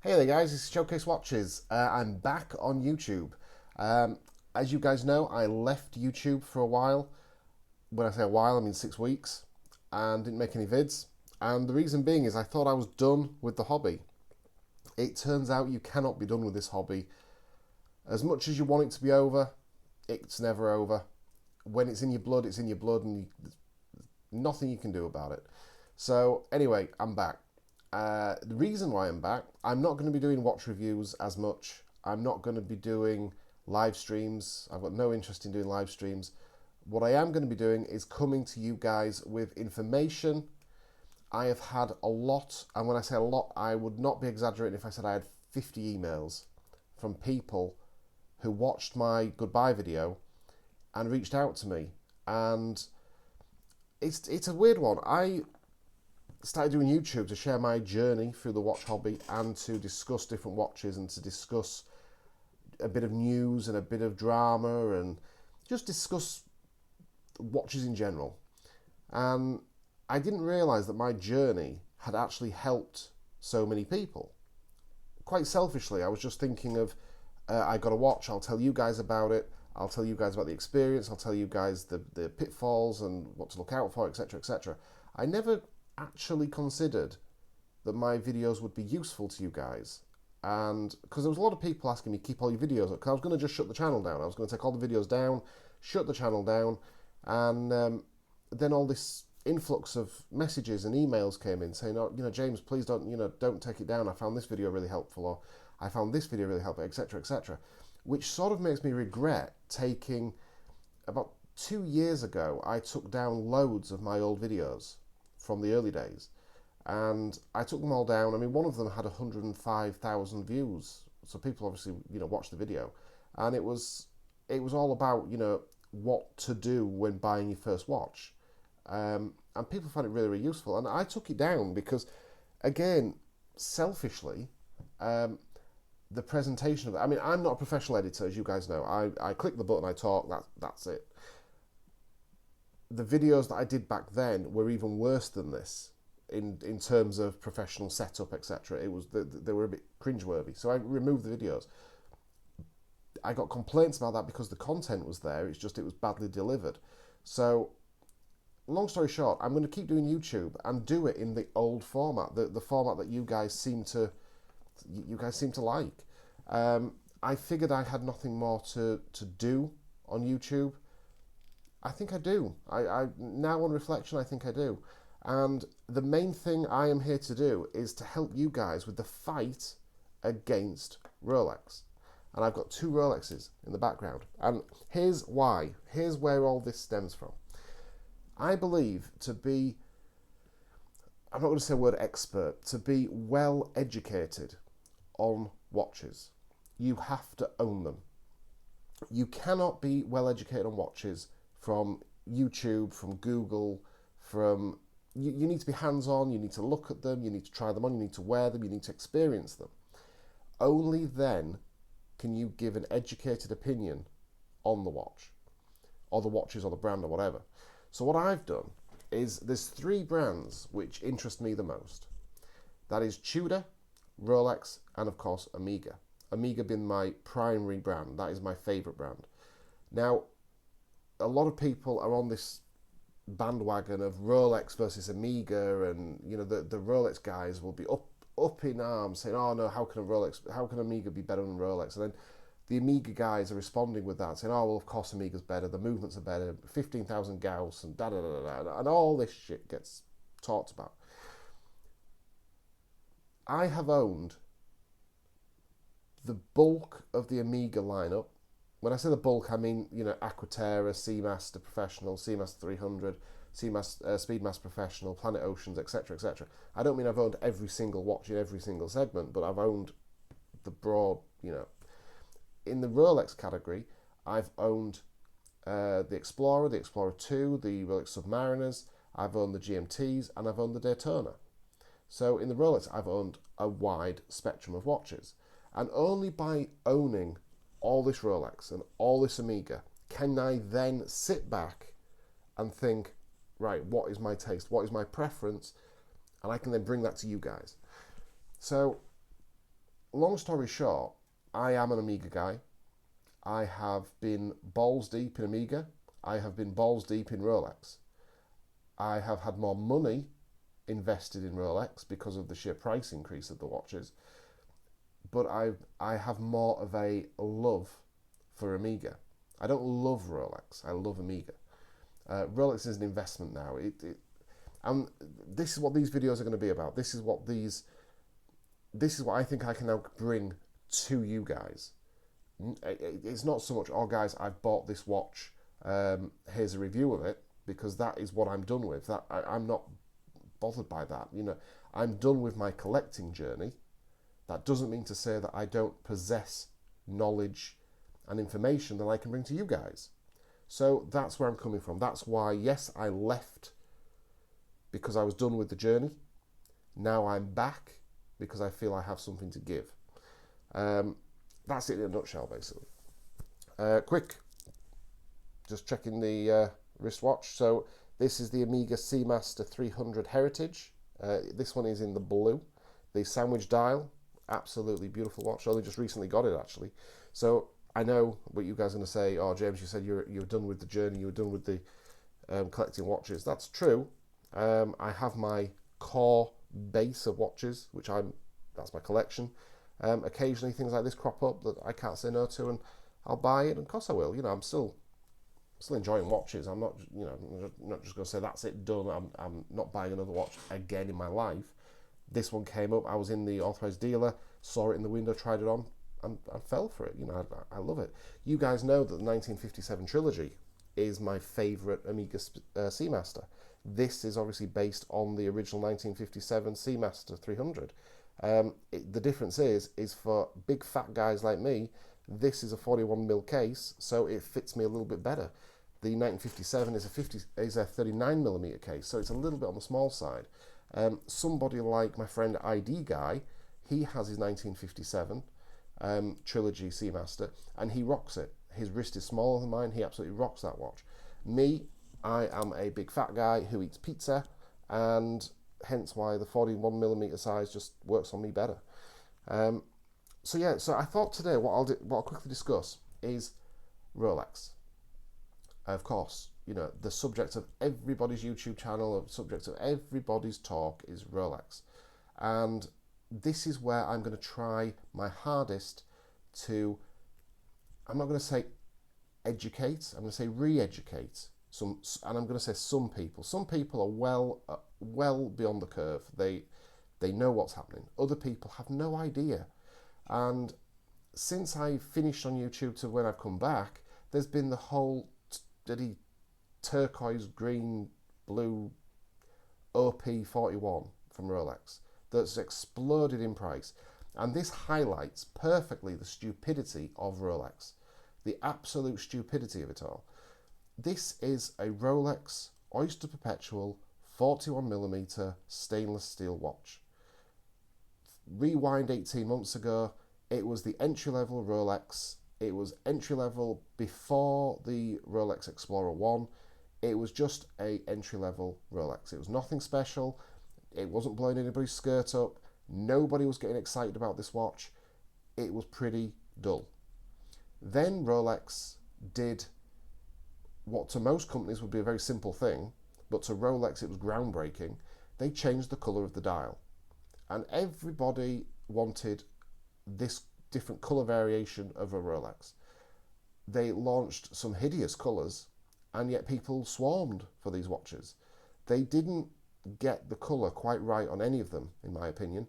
Hey there guys, this is Showcase Watches. I'm back on YouTube. As you guys know, I left YouTube for a while. When I say a while, I mean 6 weeks, and didn't make any vids. And the reason being is I thought I was done with the hobby. It turns out you cannot be done with this hobby. As much as you want it to be over, it's never over. When it's in your blood, it's in your blood, and there's nothing you can do about it. So anyway, I'm back. The reason why I'm back, I'm not going to be doing watch reviews as much. I'm not going to be doing live streams. I've got no interest in doing live streams. What I am going to be doing is coming to you guys with information. I have had a lot, and when I say a lot, I would not be exaggerating if I said I had 50 emails from people who watched my goodbye video and reached out to me. And it's a weird one. I started doing YouTube to share my journey through the watch hobby and to discuss different watches and to discuss a bit of news and a bit of drama and just discuss watches in general. And I didn't realise that my journey had actually helped so many people. Quite selfishly, I was just thinking of, I got a watch, I'll tell you guys about it, I'll tell you guys about the experience, I'll tell you guys the pitfalls and what to look out for, etc, etc. I never actually considered that my videos would be useful to you guys, and because there was a lot of people asking me keep all your videos up, because I was going to just shut the channel down. I was going to take all the videos down, shut the channel down, and then all this influx of messages and emails came in saying, oh, James, please don't take it down, I found this video really helpful, or I found this video really helpful, etc, etc, which sort of makes me regret taking, about 2 years ago, I took down loads of my old videos from the early days, and I took them all down. I mean, one of them had 105,000 views, so people obviously watched the video, and it was all about what to do when buying your first watch, and people found it really, really useful. And I took it down because, again, selfishly, the presentation of it. I mean, I'm not a professional editor, as you guys know. I click the button, I talk. That's it. The videos that I did back then were even worse than this in terms of professional setup, etc. They were a bit cringeworthy, so I removed the videos. I got complaints about that because the content was there. It's just it was badly delivered. So, long story short, I'm going to keep doing YouTube and do it in the old format, the format that you guys seem to like. I figured I had nothing more to do on YouTube. I think I do. I now on reflection, I think I do. And the main thing I am here to do is to help you guys with the fight against Rolex. And I've got 2 Rolexes in the background. And here's why. Here's where all this stems from. I believe to be, I'm not going to say the word expert, to be well educated on watches, you have to own them. You cannot be well educated on watches from YouTube, from Google, you need to be hands-on, you need to look at them, you need to try them on, you need to wear them, you need to experience them. Only then can you give an educated opinion on the watch, or the watches, or the brand, or whatever. So what I've done is there's 3 brands which interest me the most. That is Tudor, Rolex, and of course Omega. Omega being my primary brand, that is my favourite brand. Now, a lot of people are on this bandwagon of Rolex versus Omega, and the Rolex guys will be up in arms saying, oh no, how can Omega be better than Rolex? And then the Omega guys are responding with that, saying, oh well, of course Omega's better, the movements are better, 15,000 Gauss, and da da da da, and all this shit gets talked about. I have owned the bulk of the Omega lineup. When I say the bulk, I mean, Aquaterra, Seamaster Professional, Seamaster 300, Speedmaster Professional, Planet Oceans, etc, etc. I don't mean I've owned every single watch in every single segment, but I've owned the broad, In the Rolex category, I've owned the Explorer 2, the Rolex Submariners, I've owned the GMTs, and I've owned the Daytona. So in the Rolex, I've owned a wide spectrum of watches. And only by owning all this Rolex and all this Omega can I then sit back and think, right, what is my taste, what is my preference, and I can then bring that to you guys. So long story short, I am an Omega guy. I have been balls deep in Omega. I have been balls deep in Rolex. I have had more money invested in Rolex because of the sheer price increase of the watches, but I have more of a love for Omega. I don't love Rolex. I love Omega. Rolex is an investment now. And this is what these videos are going to be about. This is what I think I can now bring to you guys. It's not so much, oh guys, I've bought this watch, here's a review of it, because that is what I'm done with. I'm not bothered by that. I'm done with my collecting journey. That doesn't mean to say that I don't possess knowledge and information that I can bring to you guys. So that's where I'm coming from. That's why, yes, I left because I was done with the journey. Now I'm back because I feel I have something to give. That's it in a nutshell, basically. Quick, just checking the wristwatch. So this is the Omega Seamaster 300 Heritage. This one is in the blue. The sandwich dial, absolutely beautiful watch. I only just recently got it, actually. So I know what you guys are going to say. Oh, James, you said you're done with the journey. You're done with the collecting watches. That's true. I have my core base of watches, that's my collection. Occasionally things like this crop up that I can't say no to, and I'll buy it. And of course I will. I'm still enjoying watches. I'm not, not just going to say that's it, done. I'm not buying another watch again in my life. This one came up. I was in the authorized dealer, saw it in the window, tried it on, and I fell for it. I love it. You guys know that the 1957 trilogy is my favourite Omega Seamaster. This is obviously based on the original 1957 Seamaster 300. The difference is for big fat guys like me, this is a 41mm case, so it fits me a little bit better. The 1957 is a 39mm case, so it's a little bit on the small side. Somebody like my friend ID Guy, he has his 1957 trilogy Seamaster, and he rocks it. His wrist is smaller than mine. He absolutely rocks that watch. Me, I am a big fat guy who eats pizza, and hence why the 41mm size just works on me better. So I thought today what I'll quickly discuss is Rolex. Of course, the subject of everybody's YouTube channel, the subject of everybody's talk is Rolex. And this is where I'm going to try my hardest to, I'm not going to say educate, I'm going to say re-educate and I'm going to say some people. Some people are well beyond the curve. They know what's happening. Other people have no idea. And since I finished on YouTube to when I've come back, there's been the whole steady turquoise, green, blue OP41 from Rolex that's exploded in price. And this highlights perfectly the stupidity of Rolex, the absolute stupidity of it all. This is a Rolex Oyster Perpetual 41mm stainless steel watch. Rewind 18 months ago, it was the entry-level Rolex. It was entry-level before the Rolex Explorer 1. It was just a entry-level Rolex. It was nothing special. It wasn't blowing anybody's skirt up. Nobody was getting excited about this watch. It was pretty dull. Then Rolex did what to most companies would be a very simple thing, but to Rolex it was groundbreaking. They changed the colour of the dial. And everybody wanted this different colour variation of a Rolex. They launched some hideous colours, and yet people swarmed for these watches. They didn't get the colour quite right on any of them, in my opinion.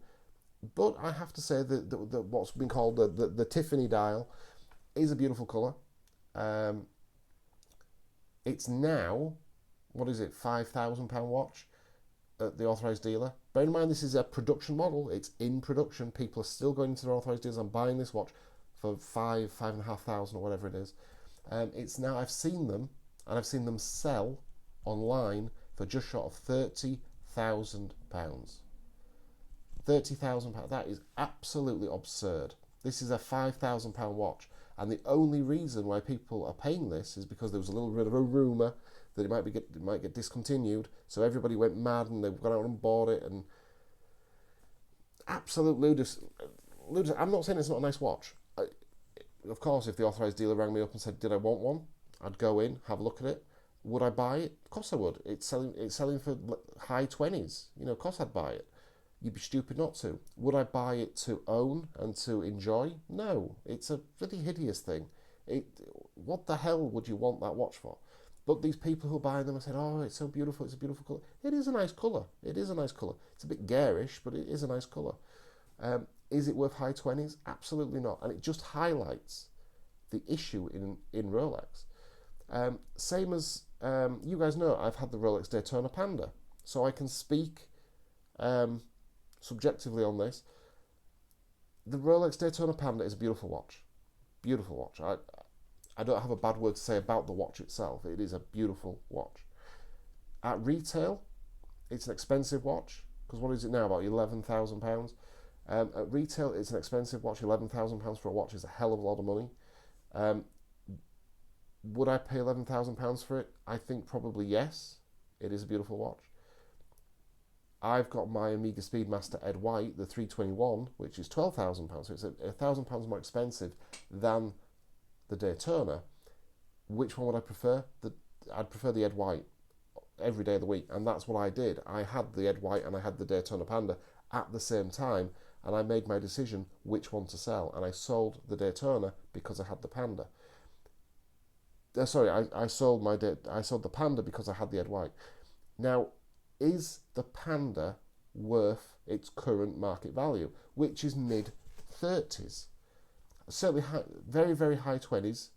But I have to say that what's been called the Tiffany dial is a beautiful colour. It's now, what is it, £5,000 watch at the authorised dealer. Bear in mind, this is a production model. It's in production. People are still going into their authorised dealers and buying this watch for £5,500 or whatever it is. It's now, I've seen them, and I've seen them sell online for just short of £30,000. £30,000, that is absolutely absurd. This is a £5,000 watch, and the only reason why people are paying this is because there was a little bit of a rumour that it might get discontinued, so everybody went mad and they've gone out and bought it, and absolute I'm not saying it's not a nice watch. Of course, if the authorised dealer rang me up and said, "Did I want one?" I'd go in, have a look at it. Would I buy it? Of course I would. It's selling for high 20s. Of course I'd buy it. You'd be stupid not to. Would I buy it to own and to enjoy? No. It's a really hideous thing. It. What the hell would you want that watch for? But these people who buy them and say, "Oh, it's so beautiful. It's a beautiful colour." It is a nice colour. It is a nice colour. It's a bit garish, but it is a nice colour. Is it worth high 20s? Absolutely not. And it just highlights the issue in Rolex. Same as you guys know, I've had the Rolex Daytona Panda, so I can speak subjectively on this. The Rolex Daytona Panda is a beautiful watch. Beautiful watch. I don't have a bad word to say about the watch itself. It is a beautiful watch. At retail, it's an expensive watch, because what is it now, about £11,000? At retail, it's an expensive watch. £11,000 for a watch is a hell of a lot of money. Would I pay £11,000 for it? I think probably yes. It is a beautiful watch. I've got my Omega Speedmaster Ed White, the 321, which is £12,000. So it's £1,000 more expensive than the Daytona. Which one would I prefer? I'd prefer the Ed White every day of the week, and that's what I did. I had the Ed White and I had the Daytona Panda at the same time, and I made my decision which one to sell, and I sold the Daytona because I had the Panda. I sold the Panda because I had the Ed White. Now, is the Panda worth its current market value, which is mid-30s? Certainly very, very high 20s,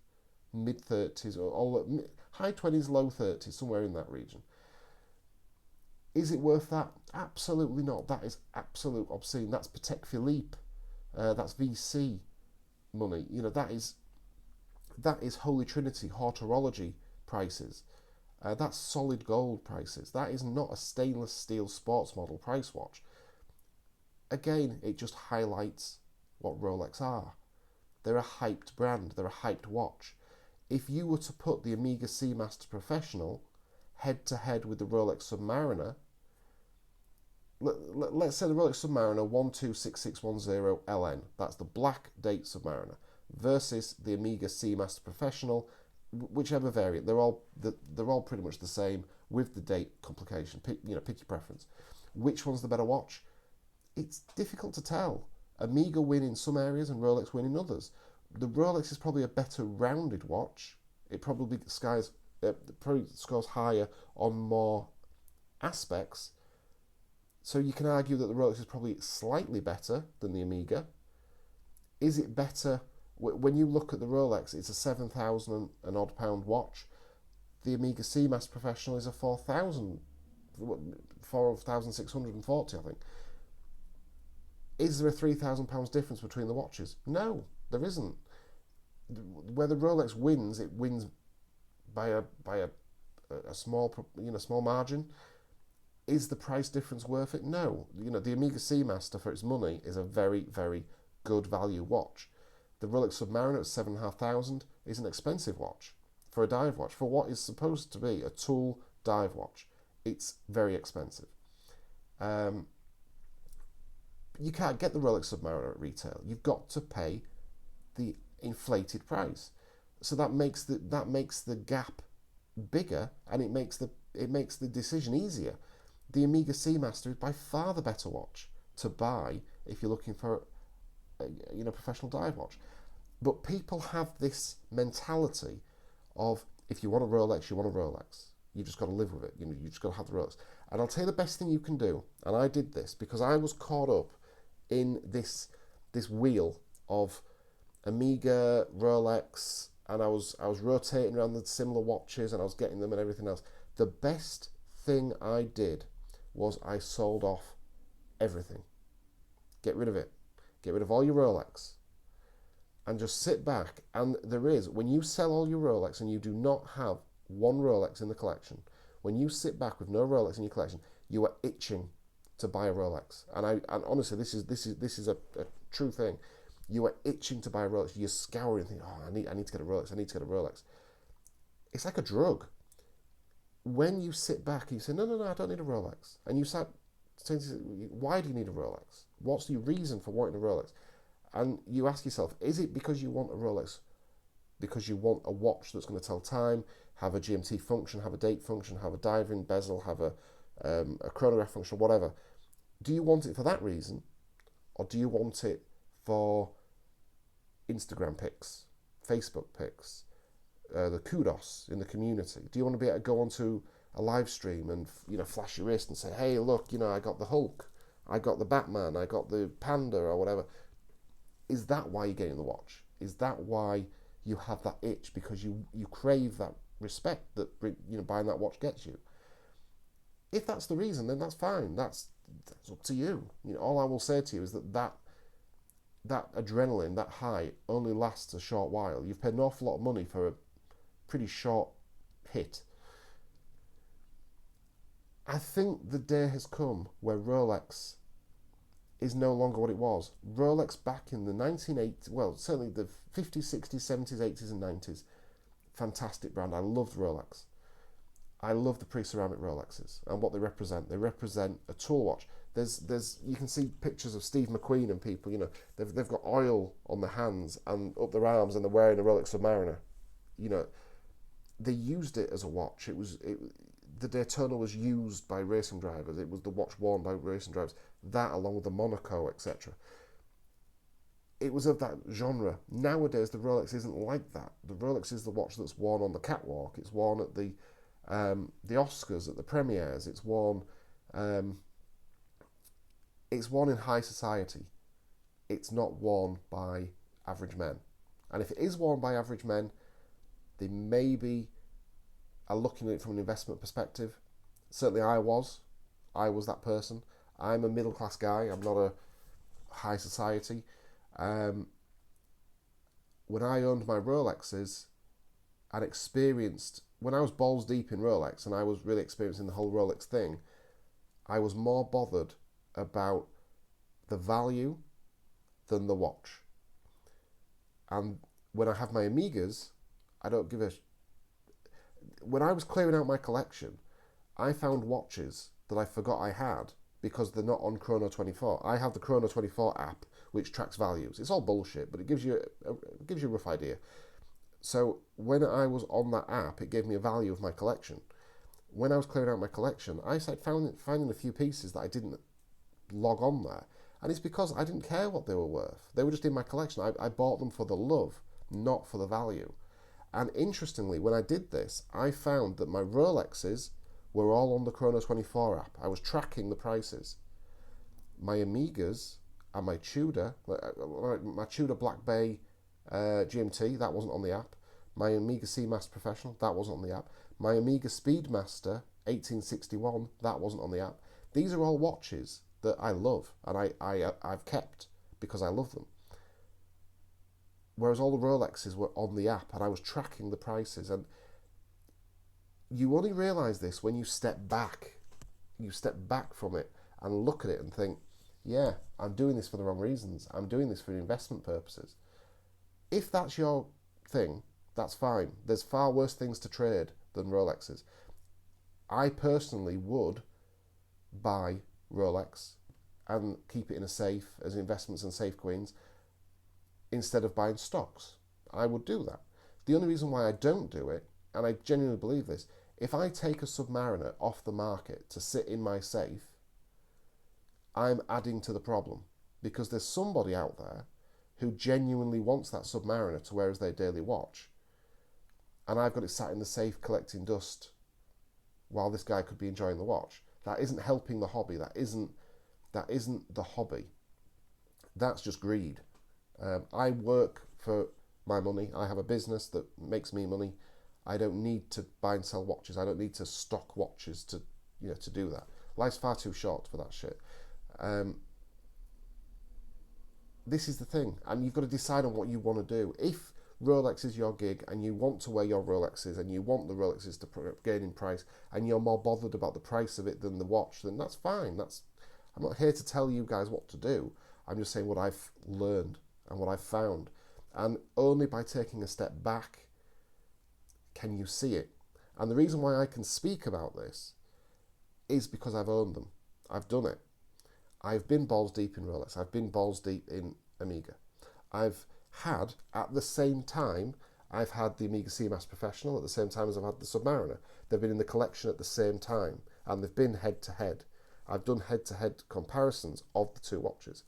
mid-30s, or high 20s, low 30s, somewhere in that region. Is it worth that? Absolutely not. That is absolute obscene. That's Patek Philippe. That's VC money. That is Holy Trinity horology prices. That's solid gold prices. That is not a stainless steel sports model price watch. Again, it just highlights what Rolex are. They're a hyped brand. They're a hyped watch. If you were to put the Omega Seamaster Professional head to head with the Rolex Submariner, let's say the Rolex Submariner 126610 LN, that's the black date Submariner, versus the Omega Seamaster Professional, whichever variant, they're all pretty much the same with the date complication. Pick your preference. Which one's the better watch? It's difficult to tell. Omega win in some areas and Rolex win in others. The Rolex is probably a better rounded watch. It probably scores higher on more aspects. So you can argue that the Rolex is probably slightly better than the Omega. Is it better? When you look at the Rolex, it's a 7,000 and odd pound watch. The Omega Seamaster Professional is a 4,640, I think. Is there a £3,000 difference between the watches? No, there isn't. Where the Rolex wins, it wins by a small margin. Is the price difference worth it? No. The Omega Seamaster for its money is a very, very good value watch. The Rolex Submariner at 7,500 is an expensive watch for a dive watch. For what is supposed to be a tool dive watch, it's very expensive. You can't get the Rolex Submariner at retail. You've got to pay the inflated price. So that makes the gap bigger, and it makes the decision easier. The Omega Seamaster is by far the better watch to buy if you're looking for a professional dive watch. But people have this mentality of, if you want a Rolex, you want a Rolex. You just got to live with it. You just got to have the Rolex. And I'll tell you the best thing you can do, and I did this because I was caught up in this wheel of Omega, Rolex, and I was rotating around the similar watches, and I was getting them and everything else. The best thing I did was I sold off everything. Get rid of it. Get rid of all your Rolex. And just sit back. And when you sell all your Rolex and you do not have one Rolex in the collection, when you sit back with no Rolex in your collection, you are itching to buy a Rolex. And honestly, this is a true thing. You are itching to buy a Rolex. You're scouring, thinking, "Oh, I need to get a Rolex. I need to get a Rolex." It's like a drug. When you sit back and you say, no, I don't need a Rolex, and you start saying, why do you need a Rolex? What's your reason for wanting a Rolex? And you ask yourself, is it because you want a Rolex? Because you want a watch that's going to tell time, have a GMT function, have a date function, have a diving bezel, have a chronograph function, whatever. Do you want it for that reason? Or do you want it for Instagram pics, Facebook pics, the kudos in the community? Do you want to be able to go onto a live stream and flash your wrist and say, hey, look, I got the Hulk, I got the Batman, I got the Panda or whatever? Is that why you're getting the watch? Is that why you have that itch, because you crave that respect that buying that watch gets you? If that's the reason, then that's fine. That's up to you. All I will say to you is that adrenaline, that high, only lasts a short while. You've paid an awful lot of money for a pretty short hit. I think the day has come where Rolex is no longer what it was. Rolex back in the 1980s, well, certainly the 50s, 60s, 70s, 80s and 90s, fantastic brand. I loved Rolex. I love the pre-ceramic Rolexes and what they represent. They represent a tool watch. There's you can see pictures of Steve McQueen and people, they've got oil on their hands and up their arms, and they're wearing a Rolex Submariner. They used it as a watch. The Daytona was used by racing drivers. It was the watch worn by racing drivers. That, along with the Monaco, etc. It was of that genre. Nowadays, the Rolex isn't like that. The Rolex is the watch that's worn on the catwalk. It's worn at the Oscars, at the premieres. It's worn in high society. It's not worn by average men. And if it is worn by average men, they maybe are looking at it from an investment perspective. Certainly I was that person. I'm a middle class guy. I'm not a high society. When I owned my Rolexes and experienced, when I was balls deep in Rolex and I was really experiencing the whole Rolex thing, I was more bothered about the value than the watch. And when I have my Amigas, I don't give a... When I was clearing out my collection, I found watches that I forgot I had because they're not on Chrono 24. I have the Chrono 24 app, which tracks values. It's all bullshit, but it gives you a rough idea. So when I was on that app, it gave me a value of my collection. When I was clearing out my collection, I started finding a few pieces that I didn't log on there. And it's because I didn't care what they were worth. They were just in my collection. I bought them for the love, not for the value. And interestingly, when I did this, I found that my Rolexes were all on the Chrono 24 app. I was tracking the prices. My Amigas and my Tudor Black Bay GMT, that wasn't on the app. My Amiga Seamaster Professional, that wasn't on the app. My Amiga Speedmaster 1861, that wasn't on the app. These are all watches that I love and I've kept because I love them. Whereas all the Rolexes were on the app and I was tracking the prices. And you only realise this when you step back. You step back from it and look at it and think, yeah, I'm doing this for the wrong reasons. I'm doing this for investment purposes. If that's your thing, that's fine. There's far worse things to trade than Rolexes. I personally would buy Rolex and keep it in a safe as investments and safe coins instead of buying stocks. I would do that. The only reason why I don't do it, and I genuinely believe this, if I take a Submariner off the market to sit in my safe, I'm adding to the problem, because there's somebody out there who genuinely wants that Submariner to wear as their daily watch, and I've got it sat in the safe collecting dust while this guy could be enjoying the watch. That isn't helping the hobby. That isn't the hobby. That's just greed. I work for my money. I have a business that makes me money. I don't need to buy and sell watches. I don't need to stock watches to do that. Life's far too short for that shit. This is the thing, and you've got to decide on what you want to do. If Rolex is your gig and you want to wear your Rolexes and you want the Rolexes to gain in price and you're more bothered about the price of it than the watch, then that's fine. I'm not here to tell you guys what to do. I'm just saying what I've learned and what I've found. And only by taking a step back can you see it. And the reason why I can speak about this is because I've owned them. I've done it. I've been balls deep in Rolex. I've been balls deep in Amiga. I've had, at the same time, I've had the Omega Seamaster Professional at the same time as I've had the Submariner. They've been in the collection at the same time, and they've been head-to-head. I've done head-to-head comparisons of the two watches.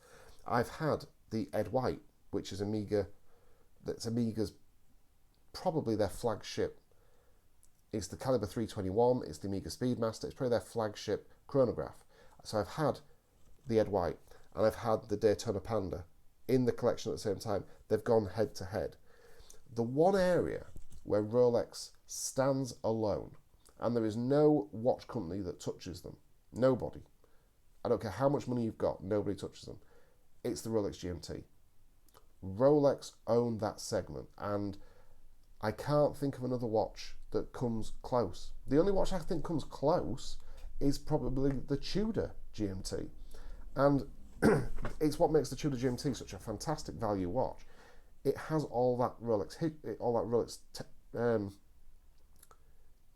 I've had the Ed White, which is Omega, that's Omega's probably their flagship. It's the Caliber 321, it's the Omega Speedmaster, it's probably their flagship chronograph. So I've had the Ed White and I've had the Daytona Panda in the collection at the same time. They've gone head to head. The one area where Rolex stands alone, and there is no watch company that touches them, nobody, I don't care how much money you've got, nobody touches them, it's the Rolex GMT. Rolex own that segment, and I can't think of another watch that comes close. The only watch I think comes close is probably the Tudor GMT, and it's what makes the Tudor GMT such a fantastic value watch. It has all that Rolex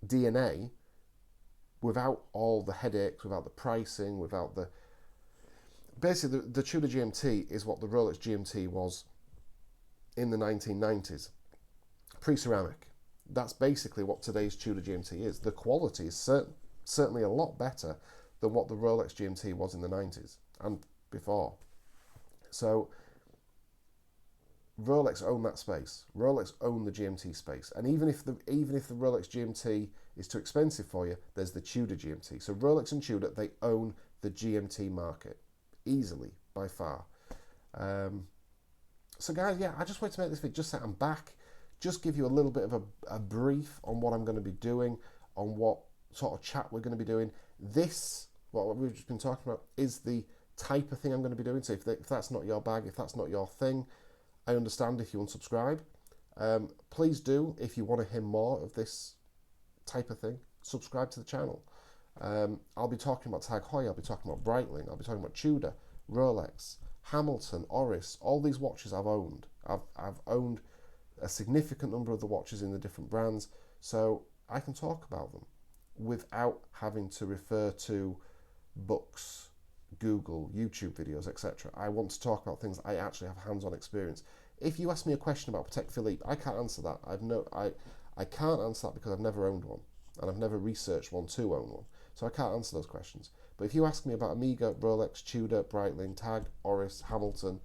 DNA, without all the headaches, without the pricing, without the... Basically, the Tudor GMT is what the Rolex GMT was in the 1990s, pre-ceramic. That's basically what today's Tudor GMT is. The quality is certainly a lot better than what the Rolex GMT was in the 90s and before. So Rolex own that space. Rolex own the GMT space, and even if the Rolex GMT is too expensive for you, there's the Tudor GMT. So Rolex and Tudor, they own the GMT market easily, by far. So guys, yeah, I just wanted to make this video, just say I'm back, just give you a little bit of a brief on what I'm going to be doing, on what sort of chat we're going to be doing. This, what we've just been talking about, is the type of thing I'm going to be doing. So if that's not your bag, if that's not your thing, I understand if you unsubscribe. Please do, if you want to hear more of this type of thing, subscribe to the channel. I'll be talking about Tag Heuer, I'll be talking about Breitling, I'll be talking about Tudor, Rolex, Hamilton, Oris, all these watches I've owned. I've owned a significant number of the watches in the different brands, so I can talk about them without having to refer to books, Google, YouTube videos, etc. I want to talk about things I actually have hands-on experience. If you ask me a question about Patek Philippe, I can't answer that. I can't answer that because I've never owned one, and I've never researched one to own one, so I can't answer those questions. But if you ask me about Omega, Rolex, Tudor, Breitling, Tag, Oris, Hamilton,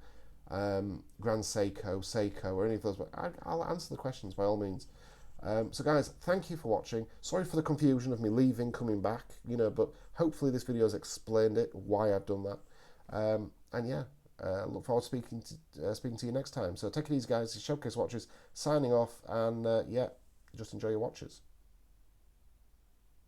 Grand Seiko, or any of those, I'll answer the questions by all means. So guys, thank you for watching. Sorry for the confusion of me leaving, coming back, but hopefully this video has explained it, why I've done that. And yeah, look forward to speaking to you next time. So take it easy, guys. Showcase Watches signing off, and yeah, just enjoy your watches.